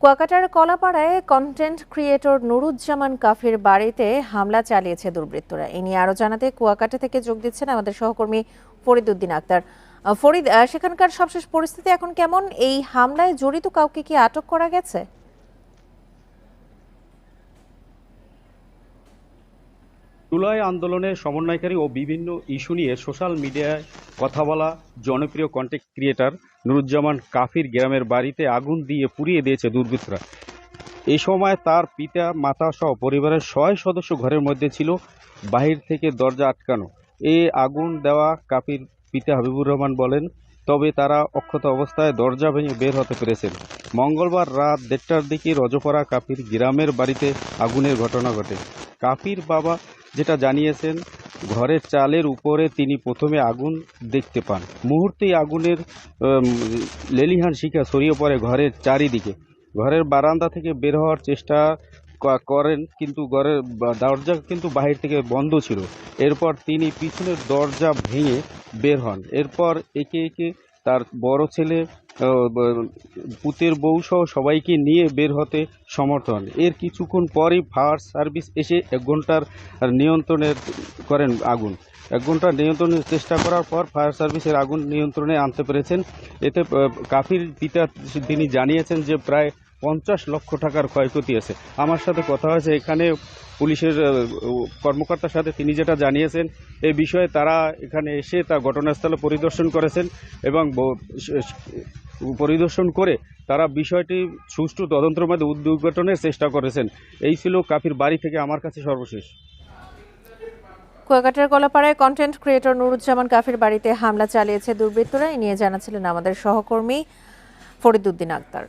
কুয়াকাটার কলাপাড়ায় content creator Nuruzzaman কাফির বাড়িতে হামলা চালিয়েছে দুর্বৃত্তরা। এ নিয়ে আরো জানাতে কুয়াকাটা থেকে যোগ দিচ্ছেন আমাদের সহকর্মী ফরিদ উদ্দিন আক্তার। ফরিদ, সেখানকার সবশেষ পরিস্থিতি এখন কেমন? এই হামলায় জড়িত কাউকে কি আটক করা গেছে? জুলাই আন্দোলনের সমন্বয়কারী ও বিভিন্ন ইস্যু নিয়ে সোশ্যাল মিডিয়ায় কথা বলা জনপ্রিয় কন্টেন্ট ক্রিয়েটর নুরুজ্জামান কাফির গ্রামের বাড়িতে আগুন দিয়ে পুড়িয়ে দিয়েছে দুর্বৃত্তরা। এই সময় তার পিতা মাতা সহ পরিবারের 6 সদস্য ঘরের মধ্যে ছিল, বাহির থেকে দরজা আটকানো। এই আগুন দেওয়া কাফির পিতা হাবিবুর রহমান বলেন, তবে তারা অক্ষত অবস্থায় দরজা ভেঙে বের হতে পেরেছেন। মঙ্গলবার রাত 1:30টার দিকে রজপাড়া কাফির গ্রামের বাড়িতে আগুনের ঘটনা ঘটে। কাফির বাবা যেটা জানিয়েছেন, ঘরের চালের উপরে তিনি প্রথমে আগুন দেখতে পান। মুহূর্তেই আগুনের লেলিহান শিখা ছড়িয়ে পড়ে ঘরের চারিদিকে। ঘরের বারান্দা থেকে বের হওয়ার চেষ্টা করেন, কিন্তু ঘরের দরজা কিন্তু বাহির থেকে বন্ধ ছিল। এরপর তিনি পিছনের দরজা ভেঙে বের হন। এরপর একে একে তার বড় ছেলে, পুতের বউ সহ সবাইকে নিয়ে বের হতে সমর্থ হন। এর কিছুক্ষণ পরই ফায়ার সার্ভিস এসে 1 ঘন্টার নিয়ন্ত্রণের করেন আগুন। 1 ঘন্টা নিয়ন্ত্রণের চেষ্টা করার পর ফায়ার সার্ভিসের আগুন নিয়ন্ত্রণে আনতে পেরেছেন। এতে কাফির পিতা তিনি জানিয়েছেন যে প্রায় 50 লক্ষ টাকার ক্ষয়ক্ষতি আছে। আমার সাথে কথা হয়েছে এখানে পুলিশের কর্মকর্তার সাথে, তিনি যেটা জানিয়েছেন এই বিষয়ে তারা এখানে এসে তা ঘটনাস্থলে পরিদর্শন করেছেন এবং পরিদর্শন করে তারা বিষয়টি সুষ্ঠু তদন্তের মধ্যে উদ্ঘাটনের চেষ্টা করেছেন। এই ছিল কাফির বাড়ি থেকে আমার কাছে সর্বশেষ। কুয়াকাটার কলাপাড়ায় কন্টেন্ট ক্রিয়েটর নুরুজ্জামান কাফির বাড়িতে হামলা চালিয়েছে দুর্বৃত্তরা। এ নিয়ে জানাচ্ছিলেন আমাদের সহকর্মী ফরিদ উদ্দিন আক্তার।